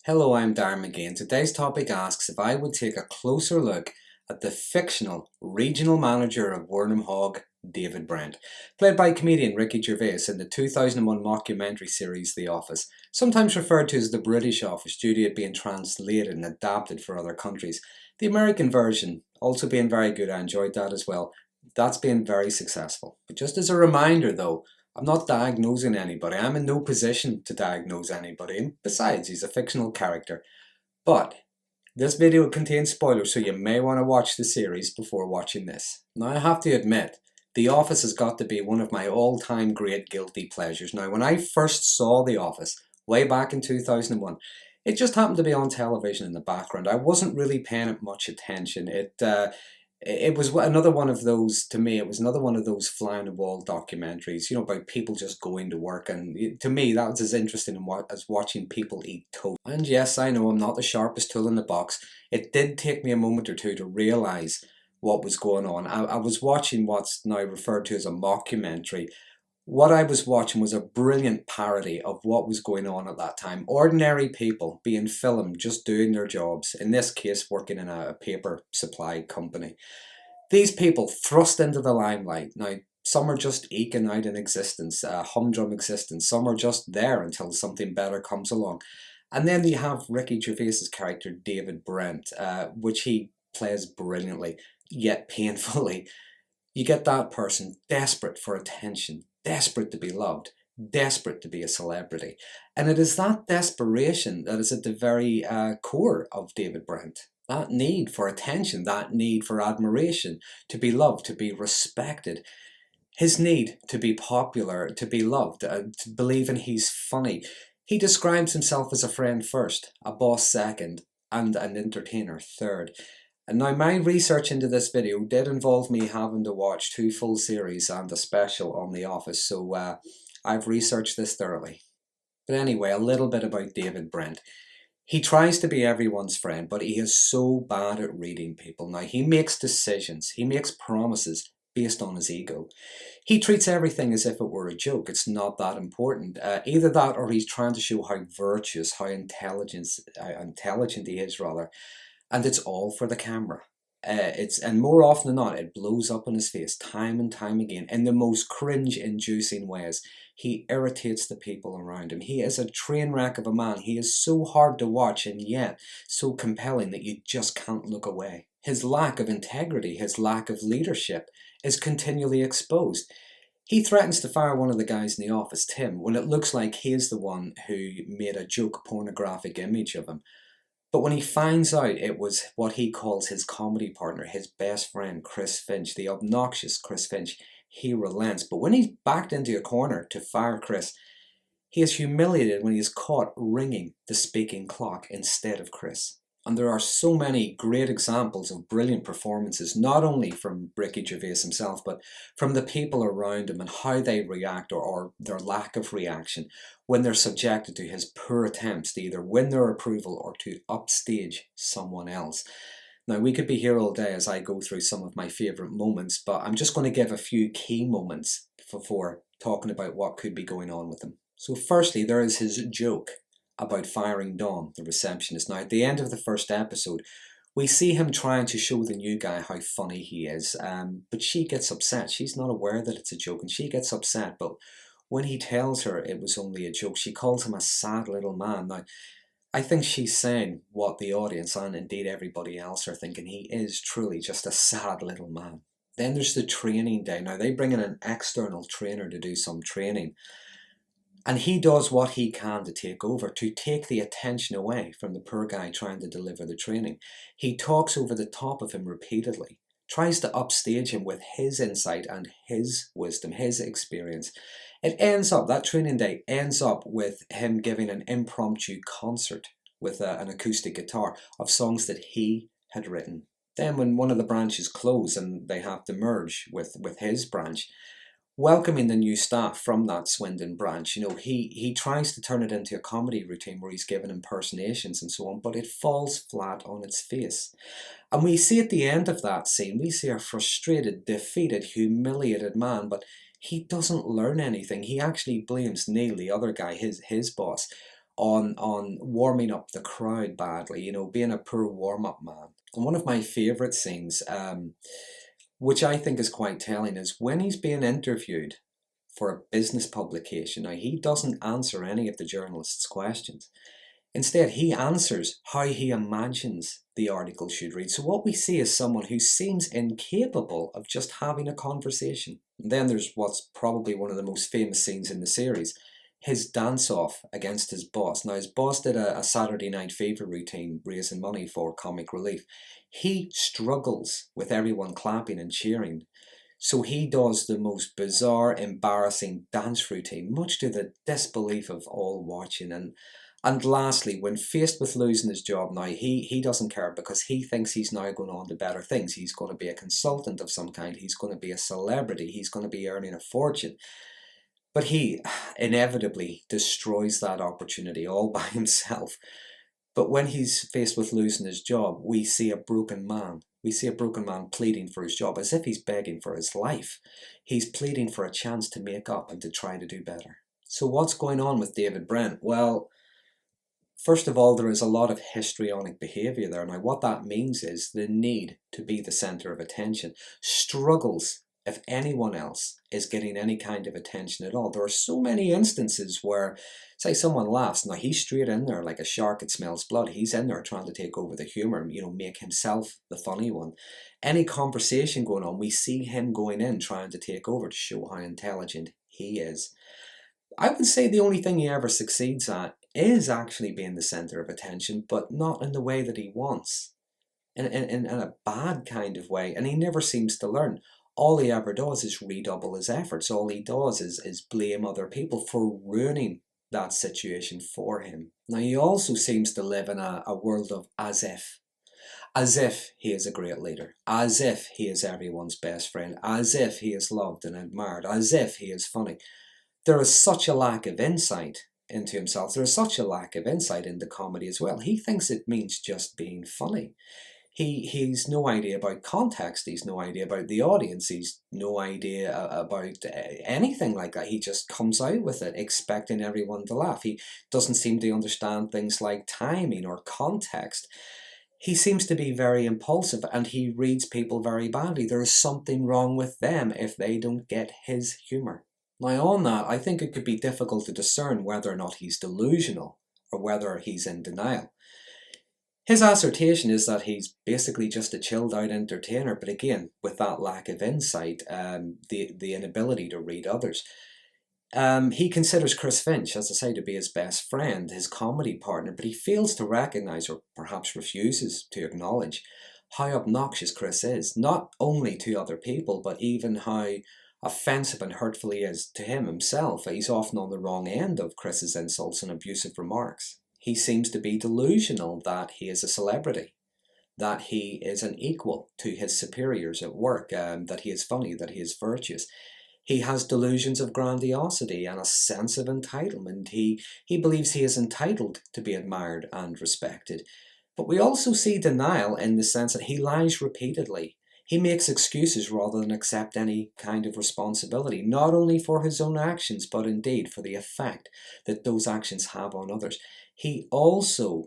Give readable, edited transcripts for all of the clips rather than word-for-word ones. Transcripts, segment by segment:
Hello, I'm Darren Magee, and today's topic asks if I would take a closer look at the fictional regional manager of Wernham Hogg, David Brent, played by comedian Ricky Gervais in the 2001 mockumentary series The Office, sometimes referred to as the British Office due to it being translated and adapted for other countries. The American version also being very good, I enjoyed that as well. That's been very successful. But just as a reminder though, I'm not diagnosing anybody. I'm in no position to diagnose anybody. And besides, he's a fictional character. But this video contains spoilers, so you may want to watch the series before watching this. Now, I have to admit, The Office has got to be one of my all-time great guilty pleasures. Now, when I first saw The Office, way back in 2001, it just happened to be on television in the background. I wasn't really paying it much attention. It was another one of those, to me, it was another one of those fly on the wall documentaries, about people just going to work. And to me, that was as interesting as watching people eat toast. And yes, I know I'm not the sharpest tool in the box. It did take me a moment or two to realise what was going on. I was watching what's now referred to as a mockumentary. What I was watching was a brilliant parody of what was going on at that time. Ordinary people being filmed just doing their jobs, in this case working in a paper supply company. These people thrust into the limelight. Now, some are just eking out an existence, a humdrum existence. Some are just there until something better comes along. And then you have Ricky Gervais's character, David Brent, which he plays brilliantly, yet painfully. You get that person desperate for attention, desperate to be loved, desperate to be a celebrity. And it is that desperation that is at the very core of David Brent. That need for attention, that need for admiration, to be loved, to be respected. His need to be popular, to be loved, to believe in he's funny. He describes himself as a friend first, a boss second, and an entertainer third. And now my research into this video did involve me having to watch 2 full series and a special on The Office, so I've researched this thoroughly. But anyway, a little bit about David Brent. He tries to be everyone's friend, but he is so bad at reading people. Now, he makes decisions, he makes promises based on his ego. He treats everything as if it were a joke. It's not that important. Either that or he's trying to show how virtuous, how intelligent he is, rather. And it's all for the camera. And more often than not, it blows up in his face time and time again in the most cringe-inducing ways. He irritates the people around him. He is a train wreck of a man. He is so hard to watch and yet so compelling that you just can't look away. His lack of integrity, his lack of leadership is continually exposed. He threatens to fire one of the guys in the office, Tim, when it looks like he's the one who made a joke pornographic image of him. But when he finds out it was what he calls his comedy partner, his best friend, Chris Finch, the obnoxious Chris Finch, he relents. But when he's backed into a corner to fire Chris, he is humiliated when he is caught ringing the speaking clock instead of Chris. And there are so many great examples of brilliant performances, not only from Ricky Gervais himself, but from the people around him and how they react or their lack of reaction when they're subjected to his poor attempts to either win their approval or to upstage someone else. Now, we could be here all day as I go through some of my favourite moments, but I'm just going to give a few key moments before talking about what could be going on with him. So firstly, there is his joke about firing Dawn, the receptionist. Now, at the end of the first episode, we see him trying to show the new guy how funny he is, but she gets upset. She's not aware that it's a joke, and she gets upset, but when he tells her it was only a joke, she calls him a sad little man. Now, I think she's saying what the audience, and indeed everybody else, are thinking. He is truly just a sad little man. Then there's the training day. Now, they bring in an external trainer to do some training. And he does what he can to take over, to take the attention away from the poor guy trying to deliver the training. He talks over the top of him repeatedly, tries to upstage him with his insight and his wisdom, his experience. It ends up, that training day ends up with him giving an impromptu concert with an acoustic guitar of songs that he had written. Then when one of the branches close and they have to merge with his branch, welcoming the new staff from that Swindon branch, he tries to turn it into a comedy routine where he's given impersonations and so on, but it falls flat on its face. And we see at the end of that scene, we see a frustrated, defeated, humiliated man, but he doesn't learn anything. He actually blames Neil, the other guy, his boss, on warming up the crowd badly, being a poor warm-up man. And one of my favourite scenes, which I think is quite telling, is when he's being interviewed for a business publication. Now, he doesn't answer any of the journalists' questions. Instead, he answers how he imagines the article should read. So what we see is someone who seems incapable of just having a conversation. And then there's what's probably one of the most famous scenes in the series, his dance-off against his boss. Now, his boss did a Saturday Night Fever routine raising money for comic relief. He struggles with everyone clapping and cheering. So he does the most bizarre, embarrassing dance routine, much to the disbelief of all watching. And lastly, when faced with losing his job now, he doesn't care because he thinks he's now going on to better things. He's going to be a consultant of some kind. He's going to be a celebrity. He's going to be earning a fortune. But he inevitably destroys that opportunity all by himself. But when he's faced with losing his job, we see a broken man. We see a broken man pleading for his job as if he's begging for his life. He's pleading for a chance to make up and to try to do better. So what's going on with David Brent? Well, first of all, there is a lot of histrionic behaviour there. Now, what that means is the need to be the centre of attention. Struggles if anyone else is getting any kind of attention at all. There are so many instances where, say, someone laughs. Now, he's straight in there like a shark that smells blood. He's in there trying to take over the humour, make himself the funny one. Any conversation going on, we see him going in trying to take over to show how intelligent he is. I would say the only thing he ever succeeds at is actually being the centre of attention, but not in the way that he wants. In a bad kind of way, and he never seems to learn. All he ever does is redouble his efforts. All he does is blame other people for ruining that situation for him. Now, he also seems to live in a world of as if. As if he is a great leader. As if he is everyone's best friend. As if he is loved and admired. As if he is funny. There is such a lack of insight into himself. There is such a lack of insight into comedy as well. He thinks it means just being funny. He's no idea about context. He's no idea about the audience. He's no idea about anything like that. He just comes out with it, expecting everyone to laugh. He doesn't seem to understand things like timing or context. He seems to be very impulsive and he reads people very badly. There is something wrong with them if they don't get his humour. Now, on that, I think it could be difficult to discern whether or not he's delusional or whether he's in denial. His assertion is that he's basically just a chilled out entertainer, but again, with that lack of insight, the inability to read others. He considers Chris Finch, as I say, to be his best friend, his comedy partner, but he fails to recognise, or perhaps refuses to acknowledge, how obnoxious Chris is, not only to other people, but even how offensive and hurtful he is to himself. He's often on the wrong end of Chris's insults and abusive remarks. He seems to be delusional that he is a celebrity, that he is an equal to his superiors at work, that he is funny, that he is virtuous. He has delusions of grandiosity and a sense of entitlement. He believes he is entitled to be admired and respected. But we also see denial in the sense that he lies repeatedly. He makes excuses rather than accept any kind of responsibility, not only for his own actions, but indeed for the effect that those actions have on others. He also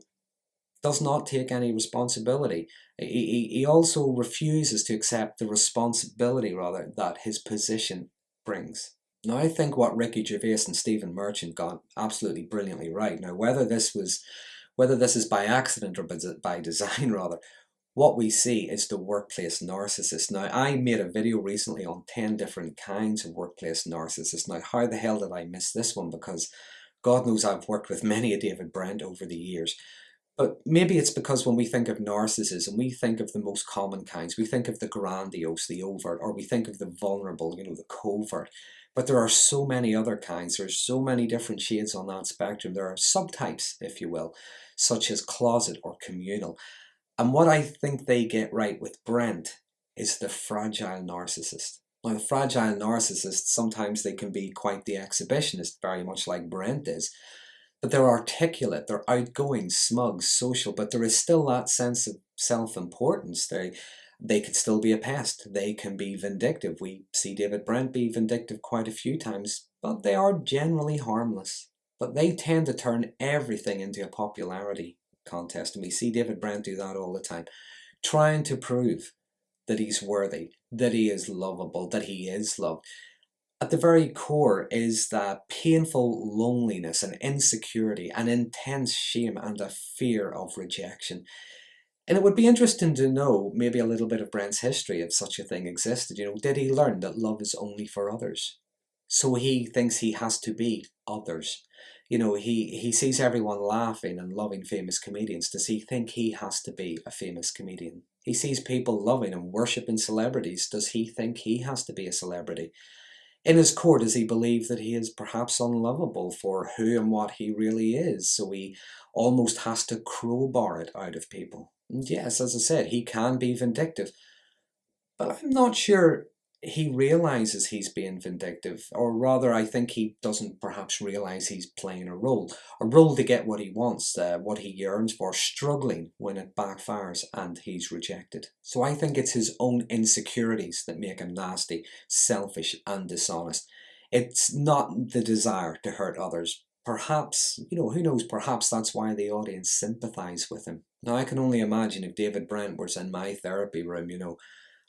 does not take any responsibility. He also refuses to accept the responsibility, rather, that his position brings. Now, I think what Ricky Gervais and Stephen Merchant got absolutely brilliantly right. Now, whether this is by accident or by design, rather, what we see is the workplace narcissist. Now, I made a video recently on 10 different kinds of workplace narcissists. Now, how the hell did I miss this one? Because God knows I've worked with many a David Brent over the years. But maybe it's because when we think of narcissism, we think of the most common kinds. We think of the grandiose, the overt, or we think of the vulnerable, the covert. But there are so many other kinds. There's so many different shades on that spectrum. There are subtypes, if you will, such as closet or communal. And what I think they get right with Brent is the fragile narcissist. Now, the fragile narcissists, sometimes they can be quite the exhibitionist, very much like Brent is. But they're articulate, they're outgoing, smug, social, but there is still that sense of self-importance. They could still be a pest. They can be vindictive. We see David Brent be vindictive quite a few times, but they are generally harmless. But they tend to turn everything into a popularity contest. And we see David Brent do that all the time, trying to prove that he's worthy, that he is lovable, that he is loved. At the very core is that painful loneliness and insecurity and intense shame and a fear of rejection. And it would be interesting to know maybe a little bit of Brent's history if such a thing existed. Did he learn that love is only for others? So he thinks he has to be others. He sees everyone laughing and loving famous comedians. Does he think he has to be a famous comedian? He sees people loving and worshipping celebrities. Does he think he has to be a celebrity? In his core, does he believe that he is perhaps unlovable for who and what he really is? So he almost has to crowbar it out of people. And yes, as I said, he can be vindictive. But I'm not sure he realizes he's being vindictive, or rather, I think he doesn't perhaps realize he's playing a role to get what he wants, what he yearns for, struggling when it backfires and he's rejected. So I think it's his own insecurities that make him nasty, selfish, and dishonest. It's not the desire to hurt others. Perhaps, who knows, perhaps that's why the audience sympathize with him. Now, I can only imagine if David Brent was in my therapy room,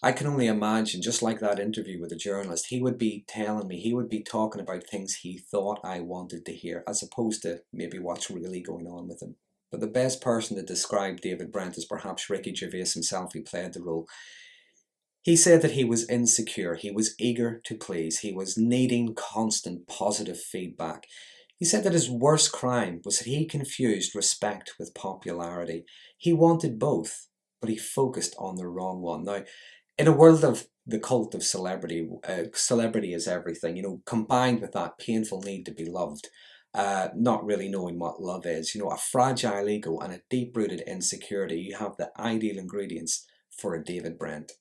I can only imagine, just like that interview with the journalist, he would be telling me, he would be talking about things he thought I wanted to hear, as opposed to maybe what's really going on with him. But the best person to describe David Brent is perhaps Ricky Gervais himself, who played the role. He said that he was insecure, he was eager to please, he was needing constant positive feedback. He said that his worst crime was that he confused respect with popularity. He wanted both, but he focused on the wrong one. Now, in a world of the cult of celebrity, celebrity is everything, combined with that painful need to be loved, not really knowing what love is, a fragile ego and a deep-rooted insecurity, you have the ideal ingredients for a David Brent.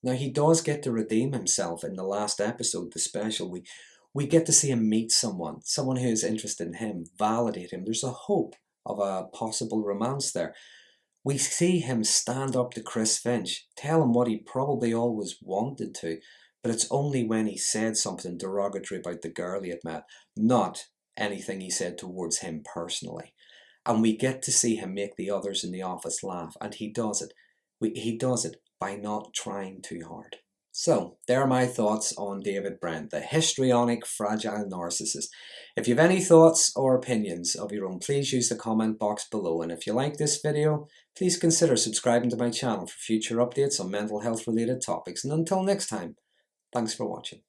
Now, he does get to redeem himself in the last episode, the special. We get to see him meet someone who is interested in him, validate him. There's a hope of a possible romance there. We see him stand up to Chris Finch, tell him what he probably always wanted to, but it's only when he said something derogatory about the girl he had met, not anything he said towards him personally. And we get to see him make the others in the office laugh, and he does it. He does it by not trying too hard. So, there are my thoughts on David Brent, the histrionic, fragile narcissist. If you have any thoughts or opinions of your own, please use the comment box below. And if you like this video, please consider subscribing to my channel for future updates on mental health related topics. And until next time, thanks for watching.